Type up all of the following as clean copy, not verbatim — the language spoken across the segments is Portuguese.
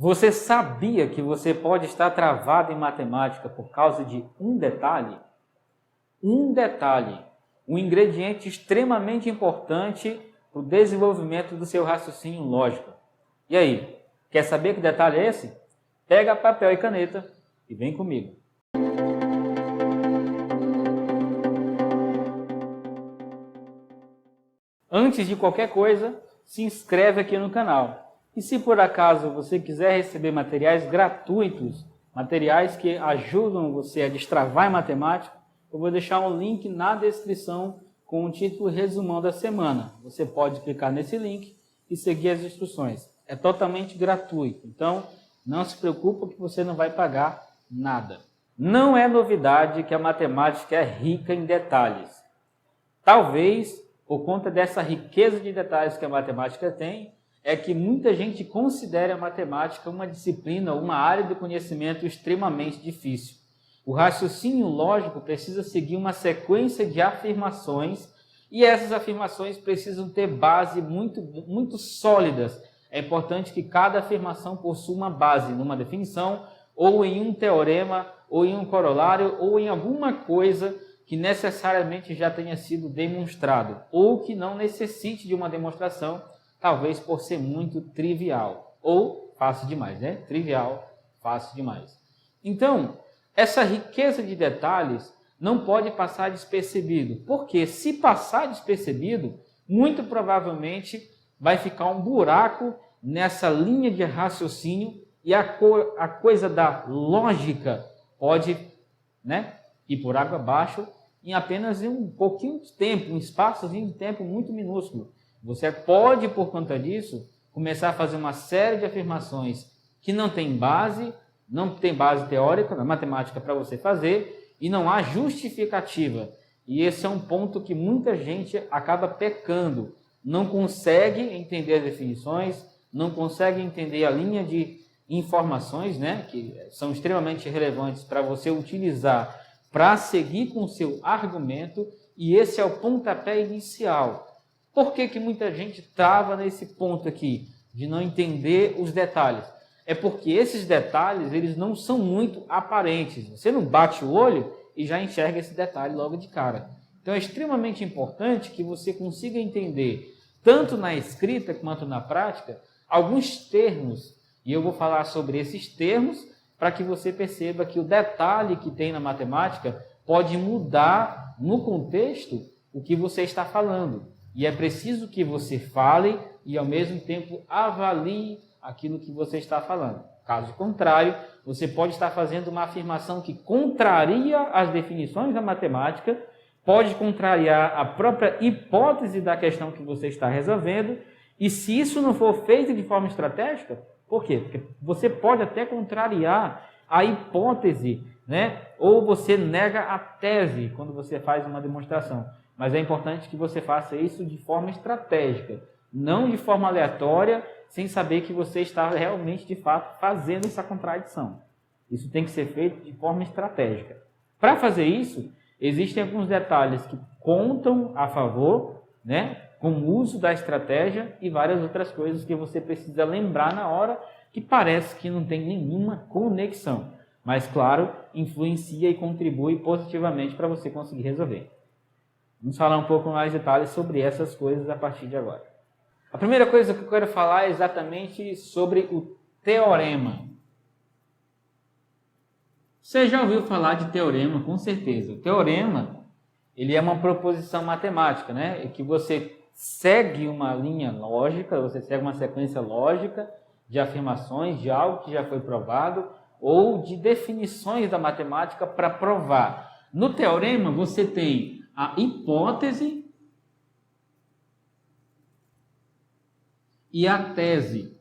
Você sabia que você pode estar travado em matemática por causa de um detalhe? Um detalhe, um ingrediente extremamente importante para o desenvolvimento do seu raciocínio lógico. E aí, quer saber que detalhe é esse? Pega papel e caneta e vem comigo. Antes de qualquer coisa, se inscreve aqui no canal. E se por acaso você quiser receber materiais gratuitos, materiais que ajudam você a destravar em matemática, eu vou deixar um link na descrição com o título Resumão da Semana. Você pode clicar nesse link e seguir as instruções. É totalmente gratuito, então não se preocupe que você não vai pagar nada. Não é novidade que a matemática é rica em detalhes. Talvez, por conta dessa riqueza de detalhes que a matemática tem, é que muita gente considera a matemática uma disciplina, uma área de conhecimento extremamente difícil. O raciocínio lógico precisa seguir uma sequência de afirmações e essas afirmações precisam ter base muito sólidas. É importante que cada afirmação possua uma base numa definição, ou em um teorema, ou em um corolário, ou em alguma coisa que necessariamente já tenha sido demonstrado, ou que não necessite de uma demonstração, talvez por ser muito trivial, ou fácil demais, né? Trivial, fácil demais. Então, essa riqueza de detalhes não pode passar despercebido, porque se passar despercebido, muito provavelmente vai ficar um buraco nessa linha de raciocínio e a coisa da lógica pode, né, ir por água abaixo em apenas um pouquinho de tempo, um espaçozinho de tempo muito minúsculo. Você pode, por conta disso, começar a fazer uma série de afirmações que não tem base teórica na matemática para você fazer e não há justificativa. E esse é um ponto que muita gente acaba pecando. Não consegue entender as definições, não consegue entender a linha de informações, né, que são extremamente relevantes para você utilizar para seguir com o seu argumento, e esse é o pontapé inicial. Por que muita gente trava nesse ponto aqui, de não entender os detalhes? É porque esses detalhes, eles não são muito aparentes. Você não bate o olho e já enxerga esse detalhe logo de cara. Então é extremamente importante que você consiga entender, tanto na escrita quanto na prática, alguns termos. E eu vou falar sobre esses termos para que você perceba que o detalhe que tem na matemática pode mudar no contexto o que você está falando. E é preciso que você fale e, ao mesmo tempo, avalie aquilo que você está falando. Caso contrário, você pode estar fazendo uma afirmação que contraria as definições da matemática, pode contrariar a própria hipótese da questão que você está resolvendo, e se isso não for feito de forma estratégica, por quê? Porque você pode até contrariar a hipótese, né? Ou você nega a tese quando você faz uma demonstração. Mas é importante que você faça isso de forma estratégica, não de forma aleatória, sem saber que você está realmente, de fato, fazendo essa contradição. Isso tem que ser feito de forma estratégica. Para fazer isso, existem alguns detalhes que contam a favor, né, com o uso da estratégia e várias outras coisas que você precisa lembrar na hora, que parece que não tem nenhuma conexão. Mas, claro, influencia e contribui positivamente para você conseguir resolver. Vamos falar um pouco mais detalhes sobre essas coisas a partir de agora. A primeira coisa que eu quero falar é exatamente sobre o teorema. Você já ouviu falar de teorema, com certeza. O teorema, ele é uma proposição matemática, né? Que você segue uma linha lógica, você segue uma sequência lógica de afirmações de algo que já foi provado ou de definições da matemática para provar. No teorema, você tem a hipótese e a tese.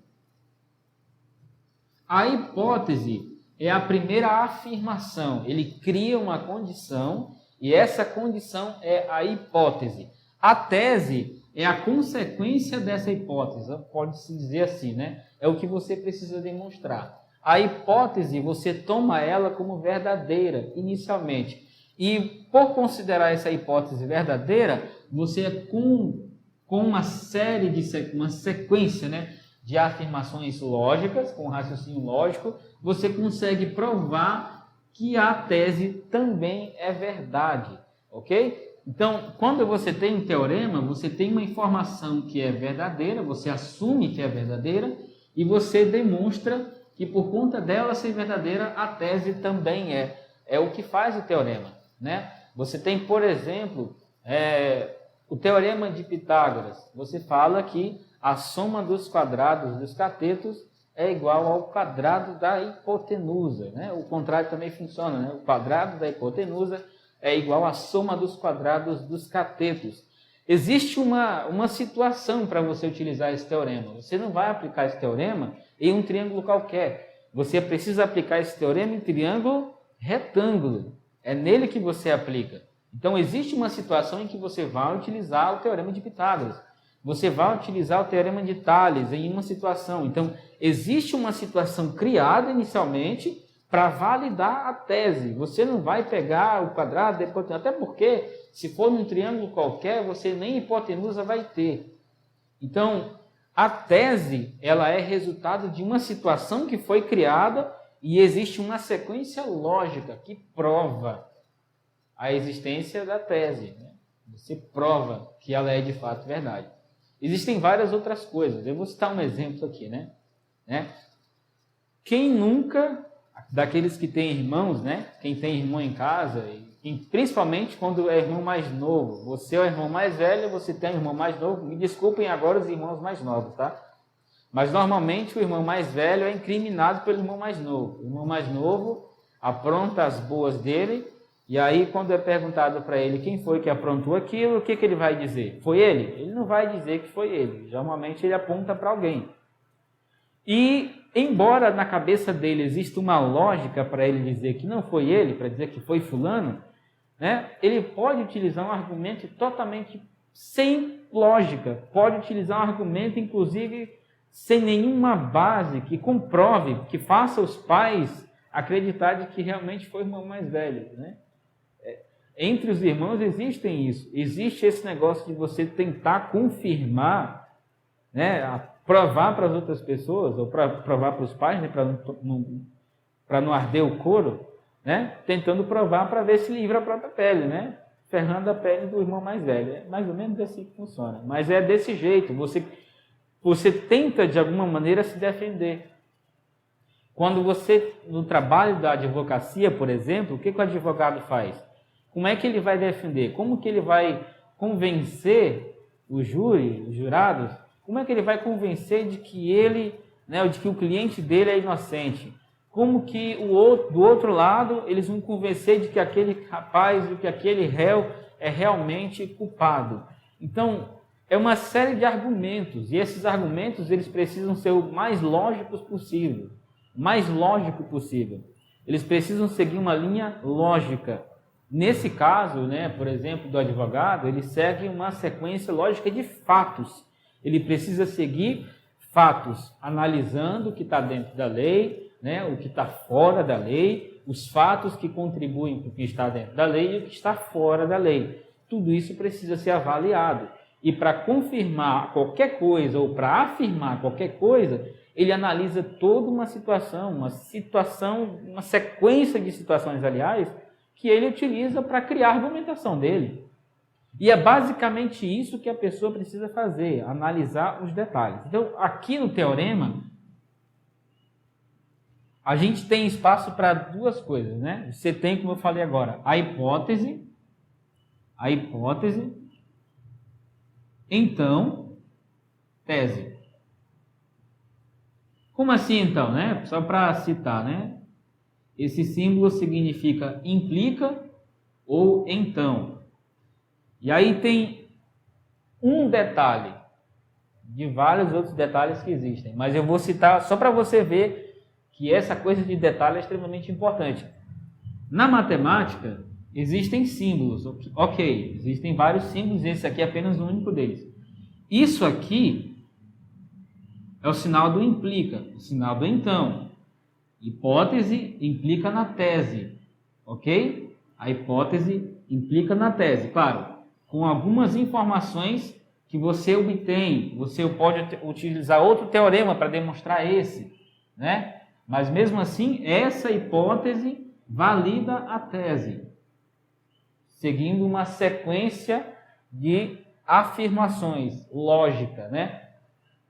A hipótese é a primeira afirmação. Ele cria uma condição e essa condição é a hipótese. A tese é a consequência dessa hipótese, pode-se dizer assim, né? É o que você precisa demonstrar. A hipótese, você toma ela como verdadeira, inicialmente. E por considerar essa hipótese verdadeira, você com uma série de uma sequência, né, de afirmações lógicas, com raciocínio lógico, você consegue provar que a tese também é verdade, ok? Então, quando você tem um teorema, você tem uma informação que é verdadeira, você assume que é verdadeira e você demonstra que por conta dela ser verdadeira, a tese também é. É o que faz o teorema, né? Você tem, por exemplo, o teorema de Pitágoras. Você fala que a soma dos quadrados dos catetos é igual ao quadrado da hipotenusa, né? O contrário também funciona, né? O quadrado da hipotenusa é igual à soma dos quadrados dos catetos. Existe uma situação para você utilizar esse teorema. Você não vai aplicar esse teorema em um triângulo qualquer. Você precisa aplicar esse teorema em triângulo retângulo. É nele que você aplica. Então, existe uma situação em que você vai utilizar o teorema de Pitágoras. Você vai utilizar o teorema de Tales em uma situação. Então, existe uma situação criada inicialmente para validar a tese. Você não vai pegar o quadrado da hipotenusa, até porque, se for num triângulo qualquer, você nem hipotenusa vai ter. Então, a tese, ela é resultado de uma situação que foi criada e existe uma sequência lógica que prova a existência da tese, né? Você prova que ela é de fato verdade. Existem várias outras coisas. Eu vou citar um exemplo aqui, né? Quem nunca, daqueles que têm irmãos, né? Quem tem irmão em casa, e principalmente quando é irmão mais novo, você é o irmão mais velho, você tem um irmão mais novo, me desculpem agora os irmãos mais novos, tá? Mas normalmente o irmão mais velho é incriminado pelo irmão mais novo. O irmão mais novo apronta as boas dele, e aí quando é perguntado para ele quem foi que aprontou aquilo, o que ele vai dizer? Foi ele? Ele não vai dizer que foi ele. Normalmente ele aponta para alguém. E embora na cabeça dele exista uma lógica para ele dizer que não foi ele, para dizer que foi fulano, né? Ele pode utilizar um argumento totalmente sem lógica. Pode utilizar um argumento, inclusive, sem nenhuma base que comprove, que faça os pais acreditar de que realmente foi o irmão mais velho, né? Entre os irmãos existe esse negócio de você tentar confirmar, né, provar para as outras pessoas, ou para provar para os pais, né, para não arder o couro, né, tentando provar para ver se livra a própria pele, né, ferrando a pele do irmão mais velho. É mais ou menos assim que funciona, mas é desse jeito, você tenta de alguma maneira se defender. Quando você, no trabalho da advocacia, por exemplo, o que o advogado faz? Como é que ele vai defender? Como que ele vai convencer o júri, os jurados? Como é que ele vai convencer de que ele, né, de que o cliente dele é inocente? Como que do outro lado eles vão convencer de que aquele rapaz, de que aquele réu é realmente culpado? Então, é uma série de argumentos, e esses argumentos eles precisam ser o mais lógicos possível. Mais lógico possível. Eles precisam seguir uma linha lógica. Nesse caso, né, por exemplo, do advogado, ele segue uma sequência lógica de fatos. Ele precisa seguir fatos, analisando o que está dentro da lei, né, o que está fora da lei, os fatos que contribuem para o que está dentro da lei e o que está fora da lei. Tudo isso precisa ser avaliado. E para confirmar qualquer coisa ou para afirmar qualquer coisa, ele analisa toda uma sequência de situações, aliás, que ele utiliza para criar a argumentação dele. E é basicamente isso que a pessoa precisa fazer, analisar os detalhes. Então, aqui no teorema, a gente tem espaço para duas coisas, né? Você tem, como eu falei agora, a hipótese, então, tese. Como assim, então, né? Só para citar, né? Esse símbolo significa implica ou então. E aí tem um detalhe, de vários outros detalhes que existem, mas eu vou citar só para você ver que essa coisa de detalhe é extremamente importante. Na matemática, existem símbolos, ok, existem vários símbolos, esse aqui é apenas um único deles. Isso aqui é o sinal do implica, o sinal do então. Hipótese implica na tese, ok? A hipótese implica na tese, claro, com algumas informações que você obtém, você pode utilizar outro teorema para demonstrar esse, né? Mas mesmo assim, essa hipótese valida a tese, seguindo uma sequência de afirmações lógica, né?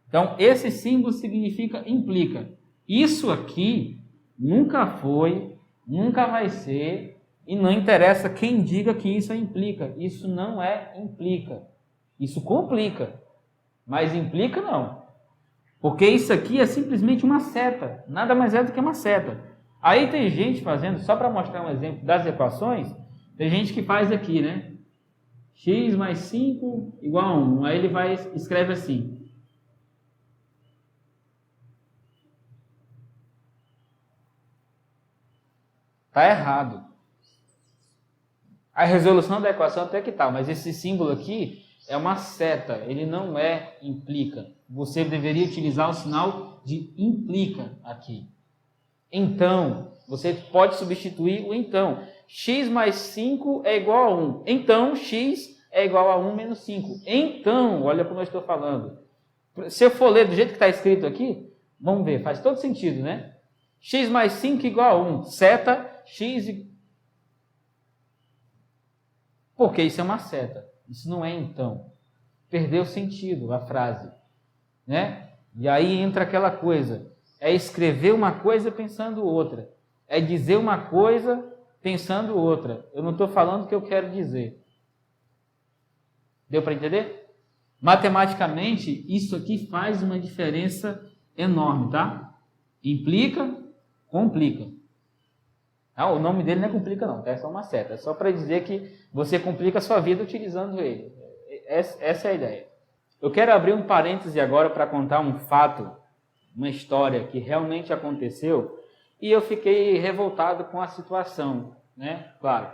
Então, esse símbolo significa implica. Isso aqui nunca foi, nunca vai ser, e não interessa quem diga que isso é implica. Isso não é implica. Isso complica, mas implica não. Porque isso aqui é simplesmente uma seta, nada mais é do que uma seta. Aí tem gente fazendo, só para mostrar um exemplo das equações, tem gente que faz aqui, né? X mais 5 igual a 1. Aí ele escreve assim. Está errado. A resolução da equação até que tá, mas esse símbolo aqui é uma seta, ele não implica. Você deveria utilizar o sinal de implica aqui. Então, você pode substituir o então. X mais 5 é igual a 1. Então, x é igual a 1 menos 5. Então, olha como eu estou falando. Se eu for ler do jeito que está escrito aqui, vamos ver, faz todo sentido, né? X mais 5 igual a 1. Seta, x... Porque isso é uma seta. Isso não é então. Perdeu sentido a frase, né? E aí entra aquela coisa. É escrever uma coisa pensando outra. É dizer uma coisa pensando outra. Eu não estou falando o que eu quero dizer. Deu para entender? Matematicamente, isso aqui faz uma diferença enorme, tá? Implica, complica. Ah, o nome dele não é complica não, tá? É só uma seta. É só para dizer que você complica a sua vida utilizando ele. Essa é a ideia. Eu quero abrir um parêntese agora para contar um fato, uma história que realmente aconteceu e eu fiquei revoltado com a situação, né? Claro.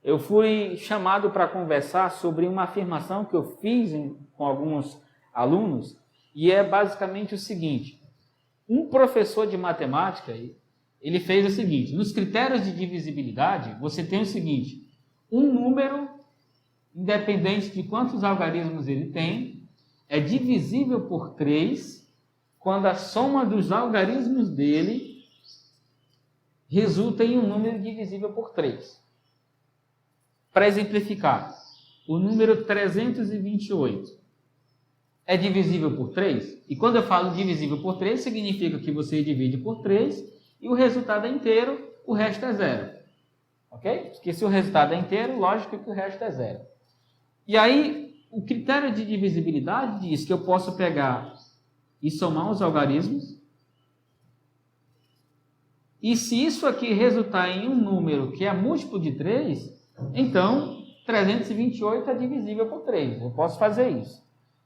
Eu fui chamado para conversar sobre uma afirmação que eu fiz com alguns alunos e é basicamente o seguinte. Um professor de matemática, ele fez o seguinte, nos critérios de divisibilidade, você tem o seguinte, um número, independente de quantos algarismos ele tem, é divisível por 3 quando a soma dos algarismos dele resulta em um número divisível por 3. Para exemplificar, o número 328 é divisível por 3? E quando eu falo divisível por 3, significa que você divide por 3 e o resultado é inteiro, o resto é zero. Ok? Porque se o resultado é inteiro, lógico que o resto é zero. E aí, o critério de divisibilidade diz que eu posso pegar e somar os algarismos. E se isso aqui resultar em um número que é múltiplo de 3, então 328 é divisível por 3. Eu posso fazer isso.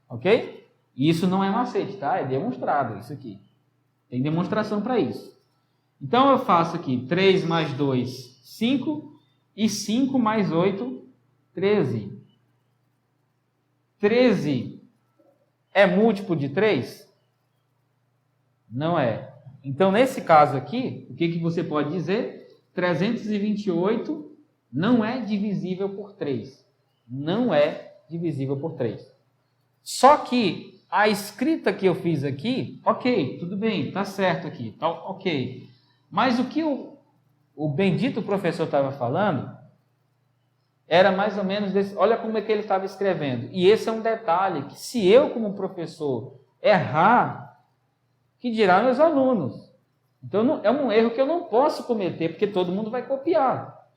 Ok? E isso não é macete, tá? É demonstrado isso aqui. Tem demonstração para isso. Então eu faço aqui 3 mais 2, 5. E 5 mais 8, 13. 13 é múltiplo de 3? Não é. Então, nesse caso aqui, o que você pode dizer? 328 não é divisível por 3. Não é divisível por 3. Só que a escrita que eu fiz aqui, ok, tudo bem, tá certo aqui, tá ok. Mas o que o bendito professor estava falando era mais ou menos desse, olha como é que ele estava escrevendo. E esse é um detalhe, que se eu como professor errar, que dirá meus alunos. Então é um erro que eu não posso cometer, porque todo mundo vai copiar.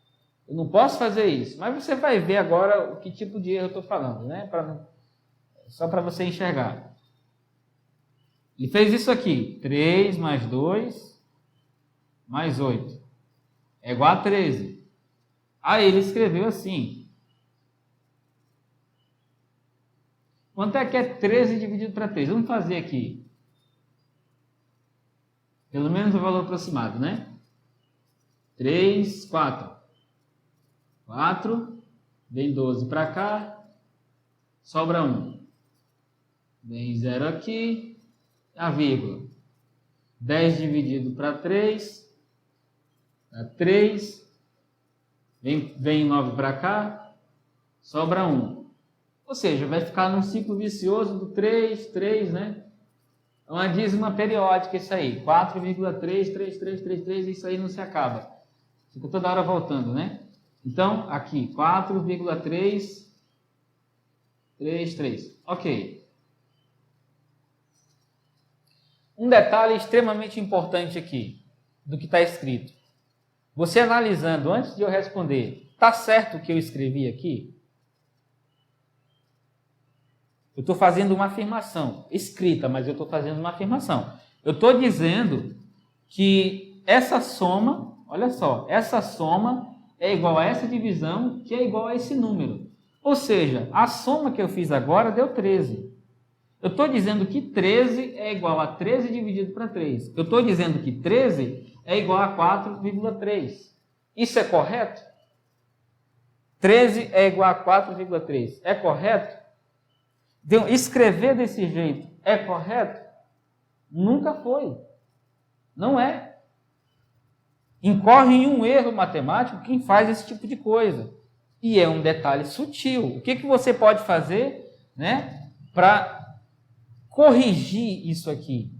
Eu não posso fazer isso. Mas você vai ver agora o que tipo de erro eu estou falando, né? Só para você enxergar. Ele fez isso aqui, 3 mais 2 mais 8 é igual a 13. Aí ele escreveu assim. Quanto é que é 13 dividido para 3? Vamos fazer aqui. Pelo menos o valor aproximado, né? 3, 4. 4. Vem 12 para cá. Sobra 1. Vem 0 aqui. A vírgula. 10 dividido para 3. Dá 3. Vem 9 para cá. Sobra 1. Ou seja, vai ficar num ciclo vicioso do 3, 3, né? É uma dízima periódica isso aí. 4,33333, isso aí não se acaba. Fica toda hora voltando, né? Então, aqui, 4,333. Ok. Um detalhe extremamente importante aqui, do que está escrito. Você analisando, antes de eu responder, está certo o que eu escrevi aqui? Eu estou fazendo uma afirmação, escrita, mas eu estou fazendo uma afirmação. Eu estou dizendo que essa soma, olha só, essa soma é igual a essa divisão, que é igual a esse número. Ou seja, a soma que eu fiz agora deu 13. Eu estou dizendo que 13 é igual a 13 dividido para 3. Eu estou dizendo que 13 é igual a 4,3. Isso é correto? 13 é igual a 4,3. É correto? Então, escrever desse jeito é correto? Nunca foi. Não é. Incorre em um erro matemático quem faz esse tipo de coisa. E é um detalhe sutil. O que você pode fazer, né, para corrigir isso aqui?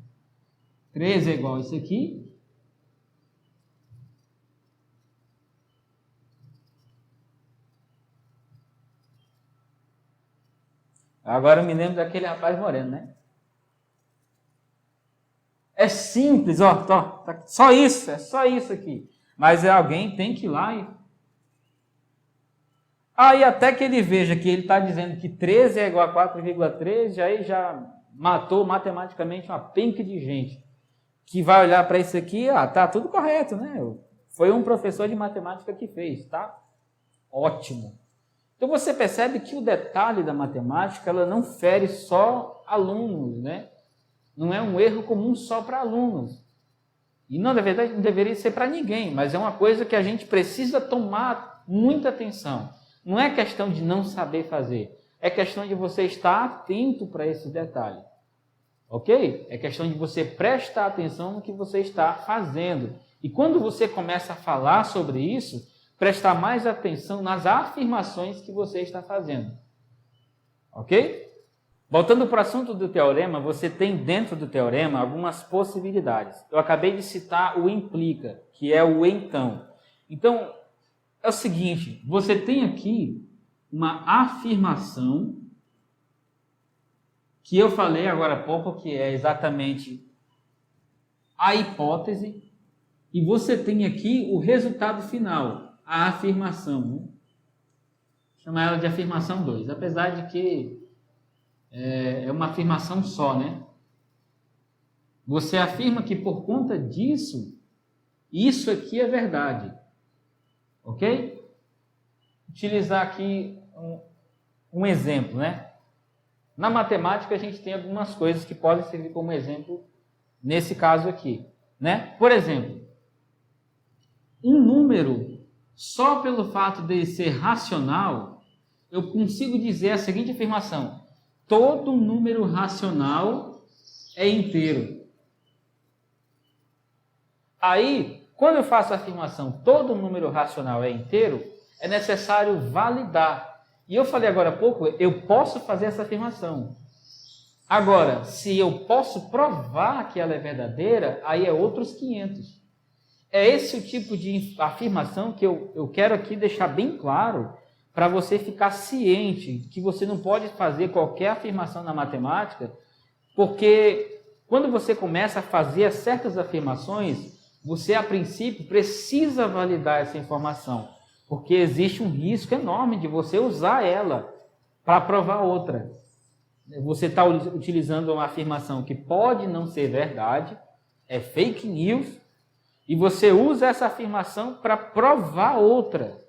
13 é igual a isso aqui. Agora eu me lembro daquele rapaz moreno, né? É simples, ó, tá, só isso, é só isso aqui. Mas alguém tem que ir lá e... Aí até que ele veja que ele está dizendo que 13 é igual a 4,13, aí já matou matematicamente uma penca de gente que vai olhar para isso aqui, tá tudo correto, né? Foi um professor de matemática que fez, tá? Ótimo. Então você percebe que o detalhe da matemática, ela não fere só alunos, né? Não é um erro comum só para alunos. E não, na verdade, não deveria ser para ninguém, mas é uma coisa que a gente precisa tomar muita atenção. Não é questão de não saber fazer, é questão de você estar atento para esse detalhe. Ok? É questão de você prestar atenção no que você está fazendo. E quando você começa a falar sobre isso, prestar mais atenção nas afirmações que você está fazendo. Ok? Voltando para o assunto do teorema, você tem dentro do teorema algumas possibilidades. Eu acabei de citar o implica, que é o então. Então, é o seguinte, você tem aqui uma afirmação que eu falei agora há pouco, que é exatamente a hipótese, e você tem aqui o resultado final, a afirmação, né? Chama ela de afirmação 2, apesar de que é uma afirmação só, né? Você afirma que por conta disso, isso aqui é verdade, ok? Utilizar aqui um exemplo, né? Na matemática a gente tem algumas coisas que podem servir como exemplo nesse caso aqui, né? Por exemplo, um número, só pelo fato de ser racional, eu consigo dizer a seguinte afirmação: todo número racional é inteiro. Aí, quando eu faço a afirmação todo número racional é inteiro, é necessário validar. E eu falei agora há pouco, eu posso fazer essa afirmação. Agora, se eu posso provar que ela é verdadeira, aí é outros 500. É esse o tipo de afirmação que eu quero aqui deixar bem claro, para você ficar ciente que você não pode fazer qualquer afirmação na matemática, porque quando você começa a fazer certas afirmações, você a princípio precisa validar essa informação, porque existe um risco enorme de você usar ela para provar outra. Você está utilizando uma afirmação que pode não ser verdade, é fake news, e você usa essa afirmação para provar outra.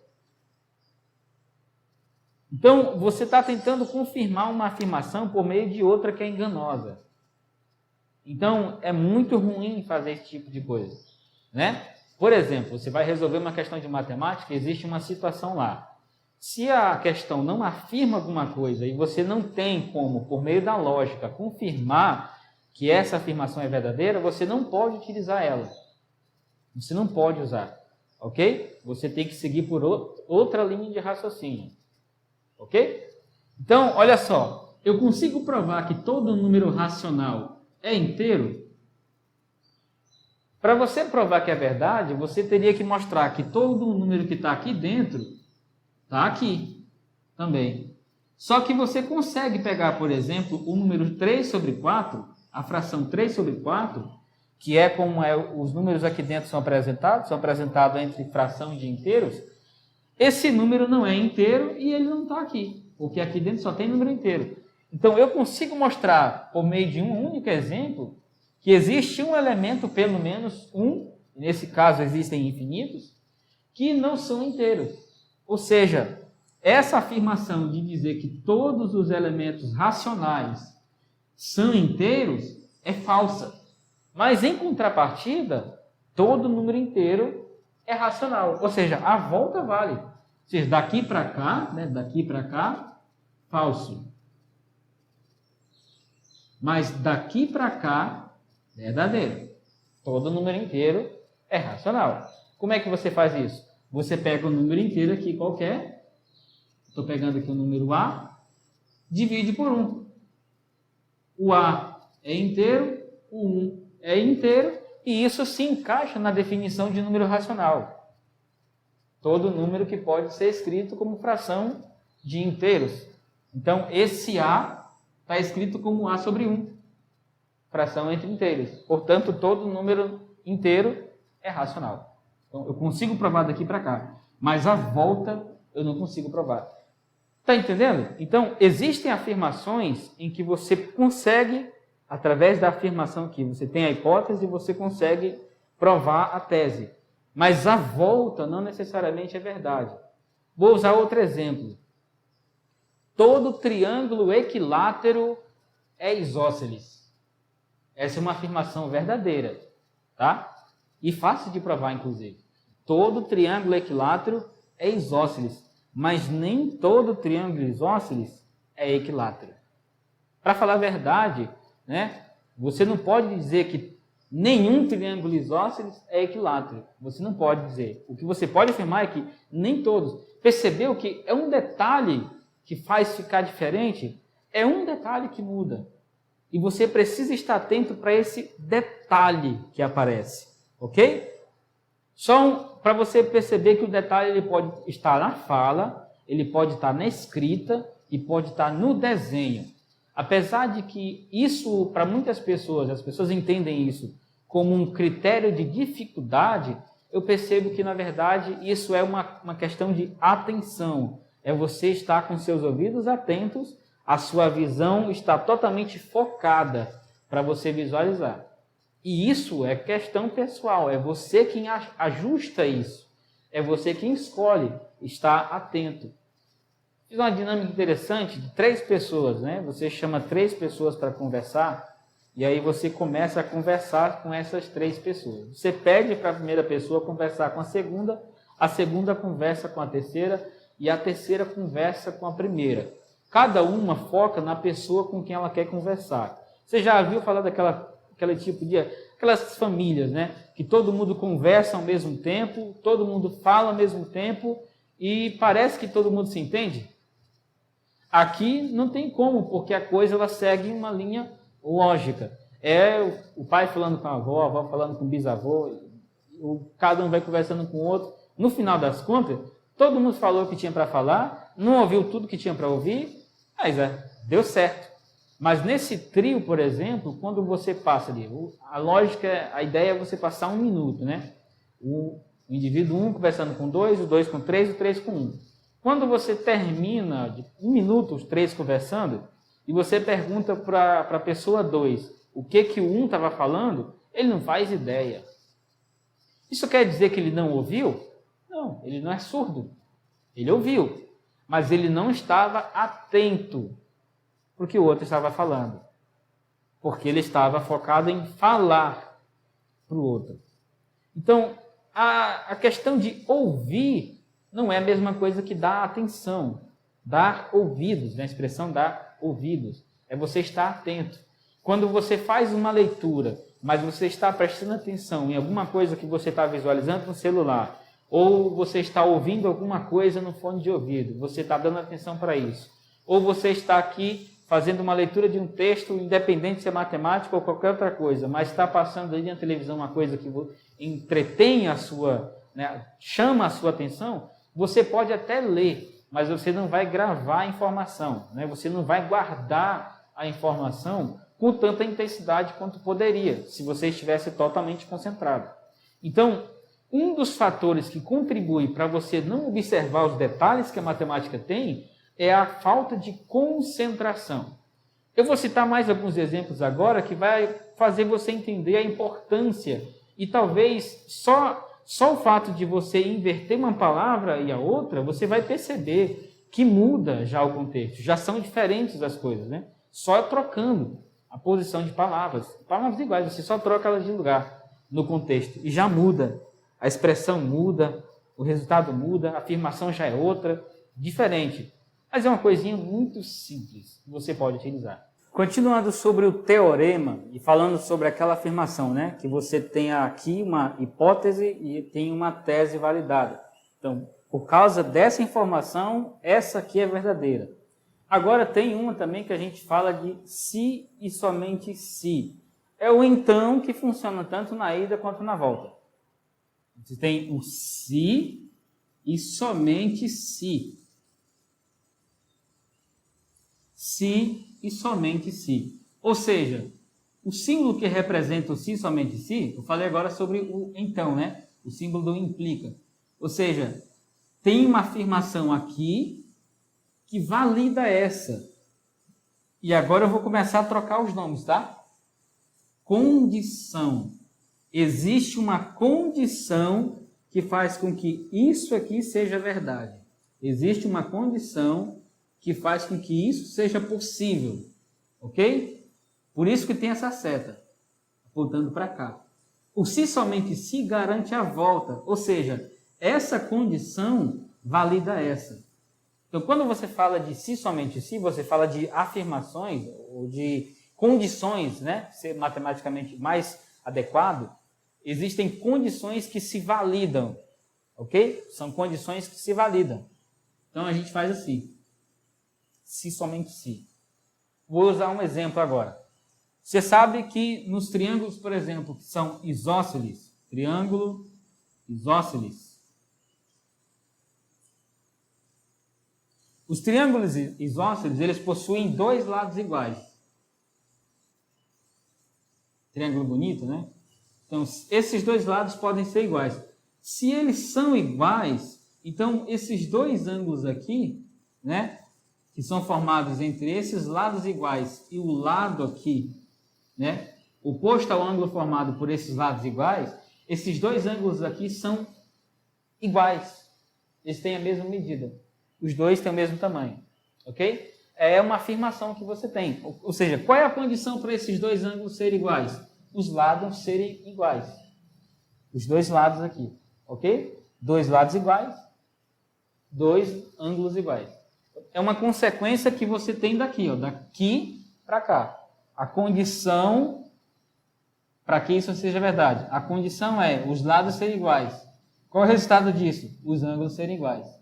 Então, você está tentando confirmar uma afirmação por meio de outra que é enganosa. Então, é muito ruim fazer esse tipo de coisa, né? Por exemplo, você vai resolver uma questão de matemática, existe uma situação lá. Se a questão não afirma alguma coisa e você não tem como, por meio da lógica, confirmar que essa afirmação é verdadeira, você não pode utilizar ela. Você não pode usar, ok? Você tem que seguir por outra linha de raciocínio. Ok? Então, olha só, eu consigo provar que todo número racional é inteiro? Para você provar que é verdade, você teria que mostrar que todo número que está aqui dentro está aqui também. Só que você consegue pegar, por exemplo, o número 3 sobre 4, a fração 3 sobre 4, que é como os números aqui dentro são apresentados entre fração de inteiros. Esse número não é inteiro e ele não está aqui, porque aqui dentro só tem número inteiro. Então, eu consigo mostrar, por meio de um único exemplo, que existe um elemento, pelo menos um, nesse caso existem infinitos, que não são inteiros. Ou seja, essa afirmação de dizer que todos os elementos racionais são inteiros é falsa. Mas, em contrapartida, todo número inteiro é racional. Ou seja, a volta vale. Ou seja, daqui para cá, falso. Mas daqui para cá, verdadeiro. Todo número inteiro é racional. Como é que você faz isso? Você pega o número inteiro aqui qualquer, estou pegando aqui o número A, divide por 1. O A é inteiro, o 1 é inteiro, e isso se encaixa na definição de número racional. Todo número que pode ser escrito como fração de inteiros. Então, esse A está escrito como A sobre 1, fração entre inteiros. Portanto, todo número inteiro é racional. Então, eu consigo provar daqui para cá, mas a volta eu não consigo provar. Está entendendo? Então, existem afirmações em que você consegue, através da afirmação que você tem a hipótese, você consegue provar a tese. Mas a volta não necessariamente é verdade. Vou usar outro exemplo. Todo triângulo equilátero é isósceles. Essa é uma afirmação verdadeira, tá? E fácil de provar, inclusive. Todo triângulo equilátero é isósceles, mas nem todo triângulo isósceles é equilátero. Para falar a verdade, né, você não pode dizer que nenhum triângulo isósceles é equilátero. Você não pode dizer. O que você pode afirmar é que nem todos. Percebeu que é um detalhe que faz ficar diferente? É um detalhe que muda. E você precisa estar atento para esse detalhe que aparece. Ok? Só para você perceber que o detalhe ele pode estar na fala, ele pode estar na escrita e pode estar no desenho. Apesar de que isso, para muitas pessoas, as pessoas entendem isso como um critério de dificuldade, eu percebo que, na verdade, isso é uma questão de atenção. É você estar com seus ouvidos atentos, a sua visão está totalmente focada para você visualizar. E isso é questão pessoal, é você quem ajusta isso, é você quem escolhe estar atento. Fiz uma dinâmica interessante de 3 pessoas, né? Você chama 3 pessoas para conversar e aí você começa a conversar com essas 3 pessoas. Você pede para a primeira pessoa conversar com a segunda conversa com a terceira e a terceira conversa com a primeira. Cada uma foca na pessoa com quem ela quer conversar. Você já ouviu falar aquele tipo de... aquelas famílias, né? Que todo mundo conversa ao mesmo tempo, todo mundo fala ao mesmo tempo e parece que todo mundo se entende? Aqui não tem como, porque a coisa ela segue uma linha lógica. É o pai falando com a avó falando com o bisavô, cada um vai conversando com o outro. No final das contas, todo mundo falou o que tinha para falar, não ouviu tudo que tinha para ouvir, mas deu certo. Mas nesse trio, por exemplo, quando você passa ali, a lógica, a ideia é você passar 1 minuto, né? O indivíduo 1 conversando com 2, o 2 com 3, o 3 com 1. Quando você termina de 1 minuto, os 3 conversando, e você pergunta para a pessoa 2 o que o 1 estava falando, ele não faz ideia. Isso quer dizer que ele não ouviu? Não, ele não é surdo. Ele ouviu, mas ele não estava atento para o que o outro estava falando. Porque ele estava focado em falar para o outro. Então, a questão de ouvir não é a mesma coisa que dar atenção. Dar ouvidos, né? A expressão dar ouvidos. É você estar atento. Quando você faz uma leitura, mas você está prestando atenção em alguma coisa que você está visualizando no celular, ou você está ouvindo alguma coisa no fone de ouvido, você está dando atenção para isso. ou você está aqui fazendo uma leitura de um texto, independente se é matemática ou qualquer outra coisa, mas está passando aí na televisão uma coisa que entretém a sua, né, chama a sua atenção, você pode até ler, mas você não vai gravar a informação, né? Você não vai guardar a informação com tanta intensidade quanto poderia, se você estivesse totalmente concentrado. Então, um dos fatores que contribui para você não observar os detalhes que a matemática tem é a falta de concentração. Eu vou citar mais alguns exemplos agora que vai fazer você entender a importância e talvez só o fato de você inverter uma palavra e a outra, você vai perceber que muda já o contexto, já são diferentes as coisas, né? Só trocando a posição de palavras iguais, você só troca elas de lugar no contexto e já muda. A expressão muda, o resultado muda, a afirmação já é outra, diferente. Mas é uma coisinha muito simples que você pode utilizar. Continuando sobre o teorema e falando sobre aquela afirmação, né? Que você tem aqui uma hipótese e tem uma tese validada. Então, por causa dessa informação, essa aqui é verdadeira. Agora tem uma também que a gente fala de se e somente se. É o então que funciona tanto na ida quanto na volta. Você tem o se e somente se. Se e somente se. Ou seja, o símbolo que representa o se e somente se, eu falei agora sobre o então, né? O símbolo do implica. Ou seja, tem uma afirmação aqui que valida essa. E agora eu vou começar a trocar os nomes, tá? Condição. Existe uma condição que faz com que isso aqui seja verdade. Existe uma condição que faz com que isso seja possível. Ok? Por isso que tem essa seta apontando para cá. O se somente se garante a volta. Ou seja, essa condição valida essa. Então, quando você fala de si somente si, você fala de afirmações ou de condições, né? Ser matematicamente mais adequado, existem condições que se validam, ok? São condições que se validam. Então, a gente faz assim, se somente se. Vou usar um exemplo agora. Você sabe que nos triângulos, por exemplo, que são isósceles, triângulo isósceles, os triângulos isósceles, eles possuem dois lados iguais. Triângulo bonito, né? Então, esses dois lados podem ser iguais. Se eles são iguais, então esses dois ângulos aqui, né, que são formados entre esses lados iguais e o lado aqui, né, oposto ao ângulo formado por esses lados iguais, esses dois ângulos aqui são iguais. Eles têm a mesma medida. Os dois têm o mesmo tamanho, ok? É uma afirmação que você tem. Ou seja, qual é a condição para esses dois ângulos serem iguais? Os lados serem iguais. Os dois lados aqui, ok? Dois lados iguais, dois ângulos iguais. É uma consequência que você tem daqui, ó, daqui para cá. A condição para que isso seja verdade. A condição é os lados serem iguais. Qual é o resultado disso? Os ângulos serem iguais.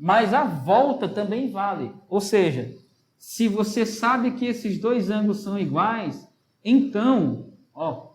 Mas a volta também vale. Ou seja, se você sabe que esses dois ângulos são iguais, então, ó,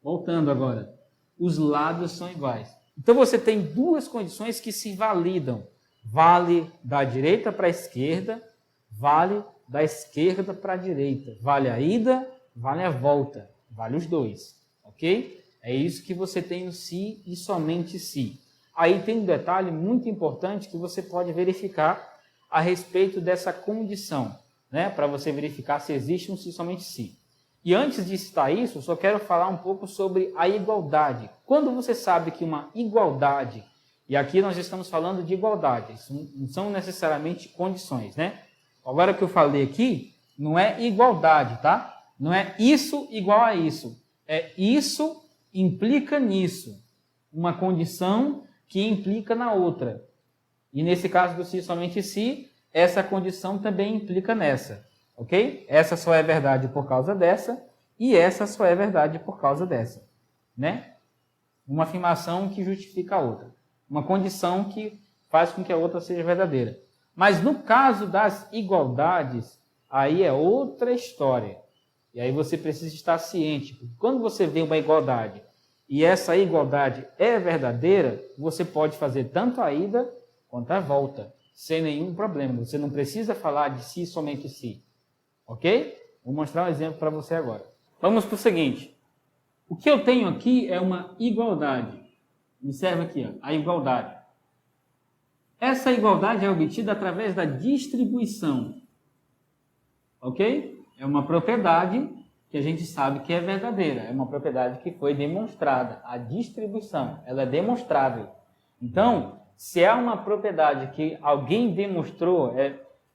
voltando agora, os lados são iguais. Então você tem duas condições que se validam. Vale da direita para a esquerda, vale da esquerda para a direita. Vale a ida, vale a volta. Vale os dois, ok? É isso que você tem no se e somente se. Aí tem um detalhe muito importante que você pode verificar a respeito dessa condição, né? Para você verificar se existe um se somente se. E antes de citar isso, eu só quero falar um pouco sobre a igualdade. Quando você sabe que uma igualdade, e aqui nós estamos falando de igualdade, isso não são necessariamente condições, né? Agora que eu falei aqui, não é igualdade, tá? Não é isso igual a isso. É isso implica nisso. Uma condição que implica na outra. E nesse caso do se somente se, essa condição também implica nessa. Ok? Essa só é verdade por causa dessa, e essa só é verdade por causa dessa. Né? Uma afirmação que justifica a outra. Uma condição que faz com que a outra seja verdadeira. Mas no caso das igualdades, aí é outra história. E aí você precisa estar ciente, porque quando você vê uma igualdade e essa igualdade é verdadeira, você pode fazer tanto a ida quanto a volta, sem nenhum problema. Você não precisa falar de si, somente si. Ok? Vou mostrar um exemplo para você agora. Vamos para o seguinte. O que eu tenho aqui é uma igualdade. Observa aqui, ó, a igualdade. Essa igualdade é obtida através da distribuição. Ok? É uma propriedade que a gente sabe que é verdadeira. É uma propriedade que foi demonstrada. A distribuição, ela é demonstrável. Então, se é uma propriedade que alguém demonstrou,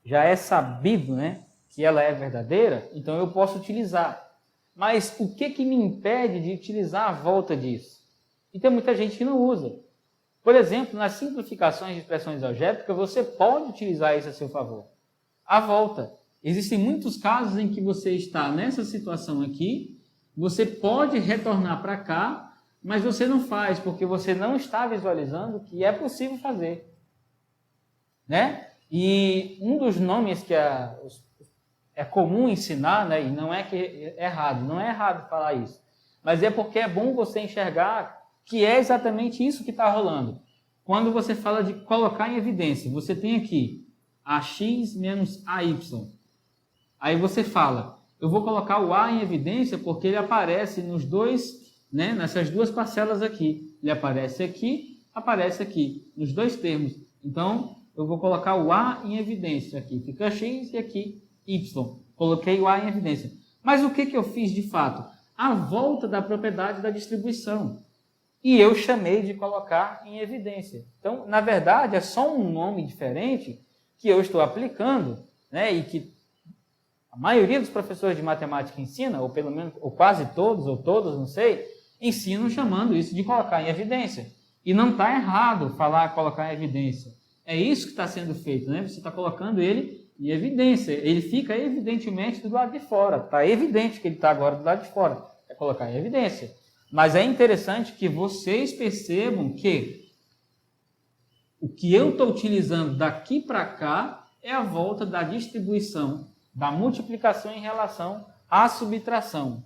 já é sabido, né, que ela é verdadeira, então eu posso utilizar. Mas o que me impede de utilizar a volta disso? E tem muita gente que não usa. Por exemplo, nas simplificações de expressões algébricas, você pode utilizar isso a seu favor. A volta. Existem muitos casos em que você está nessa situação aqui, você pode retornar para cá, mas você não faz, porque você não está visualizando que é possível fazer. Né? E um dos nomes que é comum ensinar, né, e não é que é errado, não é errado falar isso, mas é porque é bom você enxergar que é exatamente isso que está rolando. Quando você fala de colocar em evidência, você tem aqui ax menos ay. Aí você fala, eu vou colocar o a em evidência porque ele aparece nos dois, né, nessas duas parcelas aqui. Ele aparece aqui, nos dois termos. Então, eu vou colocar o a em evidência aqui. Fica x e aqui y. Coloquei o a em evidência. Mas o que eu fiz de fato? A volta da propriedade da distribuição. E eu chamei de colocar em evidência. Então, na verdade, é só um nome diferente que eu estou aplicando, né, e que a maioria dos professores de matemática ensina, ou pelo menos, ou quase todos, ou todos, não sei, ensinam chamando isso de colocar em evidência. E não está errado falar colocar em evidência. É isso que está sendo feito, né? Você está colocando ele em evidência. Ele fica evidentemente do lado de fora. Está evidente que ele está agora do lado de fora. É colocar em evidência. Mas é interessante que vocês percebam que o que eu estou utilizando daqui para cá é a volta da distribuição, da multiplicação em relação à subtração.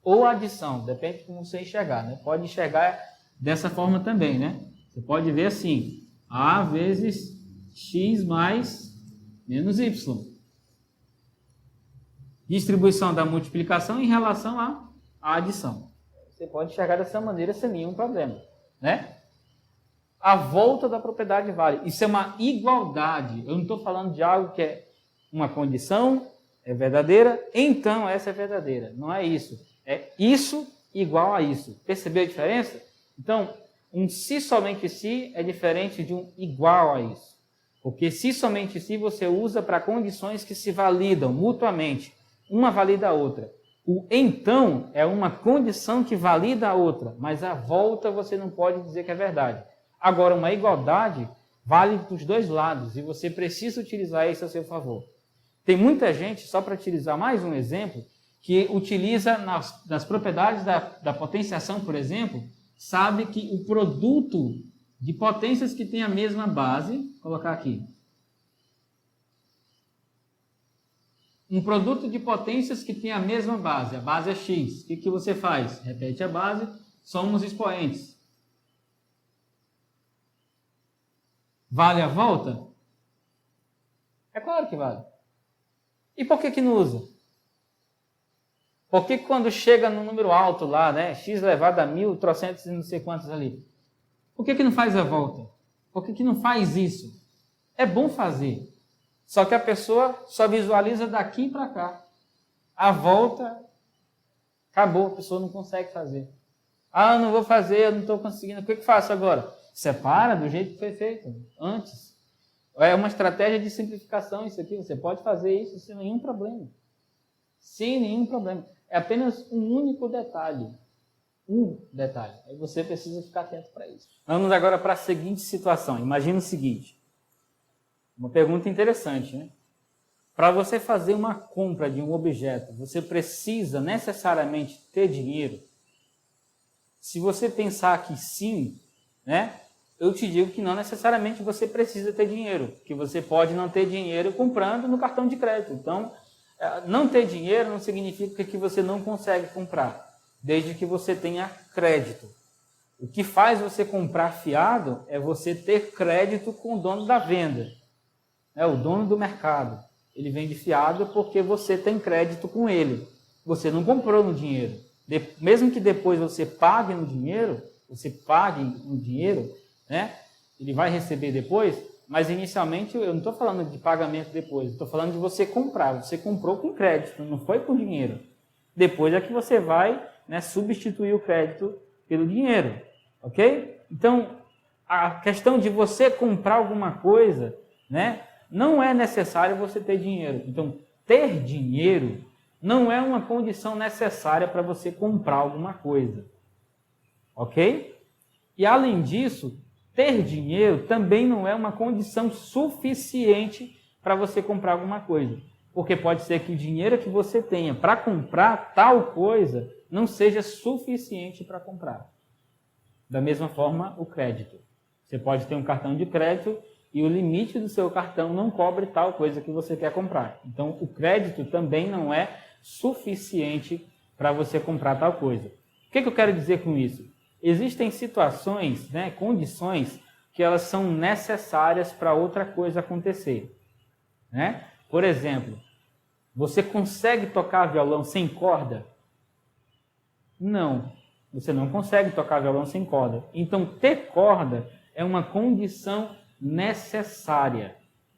Ou adição, depende de como você enxergar, né? Pode enxergar dessa forma também, né? Você pode ver assim, a vezes x mais menos y. Distribuição da multiplicação em relação à adição. Você pode enxergar dessa maneira sem nenhum problema, né? A volta da propriedade vale. Isso é uma igualdade. Eu não estou falando de algo que é uma condição, é verdadeira, então essa é verdadeira. Não é isso. É isso igual a isso. Percebeu a diferença? Então, um se somente se é diferente de um igual a isso. Porque se somente se você usa para condições que se validam mutuamente. Uma valida a outra. O então é uma condição que valida a outra, mas a volta você não pode dizer que é verdade. Agora, uma igualdade vale dos dois lados e você precisa utilizar isso a seu favor. Tem muita gente, só para utilizar mais um exemplo, que utiliza nas propriedades da potenciação, por exemplo, sabe que o produto de potências que tem a mesma base, vou colocar aqui, um produto de potências que tem a mesma base, a base é x. O que você faz? Repete a base, soma os expoentes. Vale a volta? É claro que vale. E por que não usa? Porque quando chega no número alto lá, né, x elevado a 1000, trocentos e não sei quantos ali, por que não faz a volta? Por que não faz isso? É bom fazer. Só que a pessoa só visualiza daqui para cá. A volta, acabou, a pessoa não consegue fazer. Ah, eu não vou fazer, eu não estou conseguindo. O que faço agora? Separa do jeito que foi feito antes. É uma estratégia de simplificação isso aqui. Você pode fazer isso sem nenhum problema. Sem nenhum problema. É apenas um único detalhe. Um detalhe. Aí você precisa ficar atento para isso. Vamos agora para a seguinte situação. Imagina o seguinte. Uma pergunta interessante, né? Para você fazer uma compra de um objeto, você precisa necessariamente ter dinheiro? Se você pensar que sim, né? eu te digo que não necessariamente você precisa ter dinheiro, que você pode não ter dinheiro comprando no cartão de crédito. Então, não ter dinheiro não significa que você não consegue comprar, desde que você tenha crédito. O que faz você comprar fiado é você ter crédito com o dono da venda, o dono do mercado. Ele vende fiado porque você tem crédito com ele. Você não comprou no dinheiro. Mesmo que depois você pague no dinheiro, né? Ele vai receber depois, mas inicialmente eu não estou falando de pagamento depois, estou falando de você comprar. Você comprou com crédito, não foi com dinheiro. Depois é que você vai, né, substituir o crédito pelo dinheiro. Ok? Então, a questão de você comprar alguma coisa, né, não é necessário você ter dinheiro. Então, ter dinheiro não é uma condição necessária para você comprar alguma coisa. Ok? E, além disso, ter dinheiro também não é uma condição suficiente para você comprar alguma coisa. Porque pode ser que o dinheiro que você tenha para comprar tal coisa não seja suficiente para comprar. Da mesma forma, o crédito. Você pode ter um cartão de crédito e o limite do seu cartão não cobre tal coisa que você quer comprar. Então, o crédito também não é suficiente para você comprar tal coisa. O que eu quero dizer com isso? Existem situações, né, condições, que elas são necessárias para outra coisa acontecer. Né? Por exemplo, você consegue tocar violão sem corda? Não. Você não consegue tocar violão sem corda. Então, ter corda é uma condição necessária.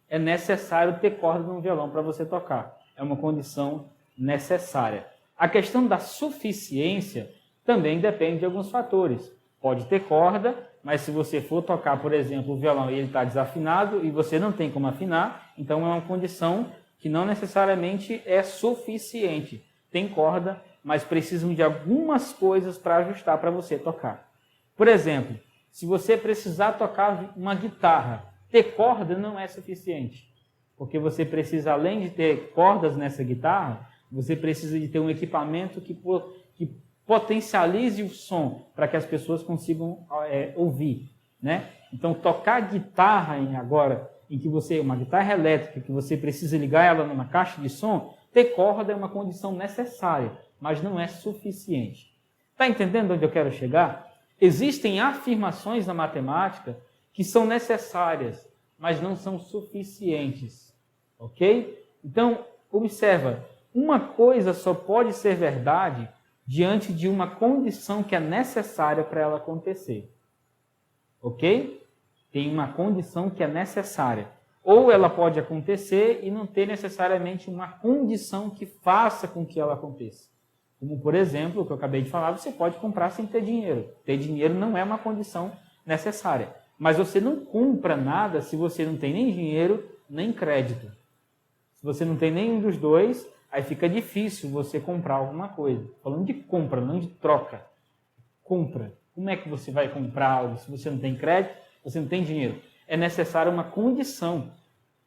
É necessário ter corda no violão para você tocar. É uma condição necessária. A questão da suficiência também depende de alguns fatores. Pode ter corda, mas se você for tocar, por exemplo, o violão e ele está desafinado e você não tem como afinar, então é uma condição que não necessariamente é suficiente. Tem corda, mas precisam de algumas coisas para ajustar para você tocar. Por exemplo, se você precisar tocar uma guitarra, ter corda não é suficiente. Porque você precisa, além de ter cordas nessa guitarra, você precisa de ter um equipamento que potencialize o som para que as pessoas consigam ouvir. Né? Então, tocar guitarra em que você, uma guitarra elétrica, que você precisa ligar ela numa caixa de som, ter corda é uma condição necessária, mas não é suficiente. Está entendendo onde eu quero chegar? Existem afirmações na matemática que são necessárias, mas não são suficientes. Ok? Então, observa, uma coisa só pode ser verdade diante de uma condição que é necessária para ela acontecer. Ok? Tem uma condição que é necessária. Ou ela pode acontecer e não ter necessariamente uma condição que faça com que ela aconteça. Como, por exemplo, o que eu acabei de falar, você pode comprar sem ter dinheiro. Ter dinheiro não é uma condição necessária. Mas você não compra nada se você não tem nem dinheiro, nem crédito. Se você não tem nenhum dos dois, aí fica difícil você comprar alguma coisa. Falando de compra, não de troca. Compra. Como é que você vai comprar algo se você não tem crédito, você não tem dinheiro? É necessária uma condição.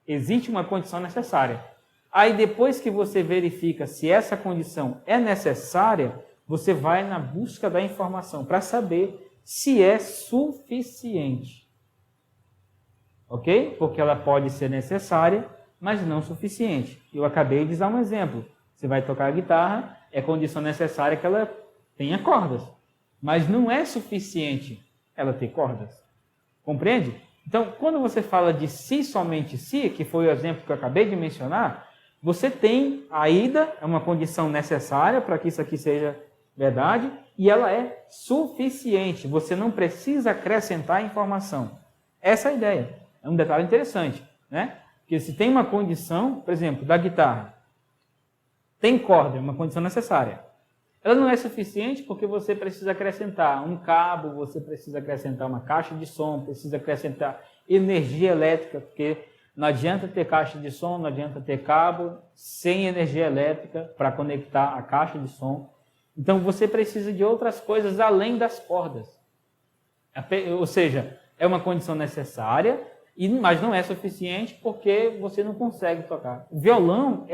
Existe uma condição necessária. Aí depois que você verifica se essa condição é necessária, você vai na busca da informação para saber se é suficiente. Ok? Porque ela pode ser necessária, mas não suficiente. Eu acabei de dar um exemplo. Você vai tocar a guitarra, é condição necessária que ela tenha cordas. Mas não é suficiente ela ter cordas. Compreende? Então, quando você fala de si, somente si, que foi o exemplo que eu acabei de mencionar, você tem a ida, é uma condição necessária para que isso aqui seja verdade, e ela é suficiente. Você não precisa acrescentar informação. Essa é a ideia. É um detalhe interessante, né? Porque se tem uma condição, por exemplo, da guitarra, tem corda, é uma condição necessária. Ela não é suficiente porque você precisa acrescentar um cabo, você precisa acrescentar uma caixa de som, precisa acrescentar energia elétrica, porque não adianta ter caixa de som, não adianta ter cabo sem energia elétrica para conectar a caixa de som. Então você precisa de outras coisas além das cordas. Ou seja, é uma condição necessária, mas não é suficiente porque você não consegue tocar. O violão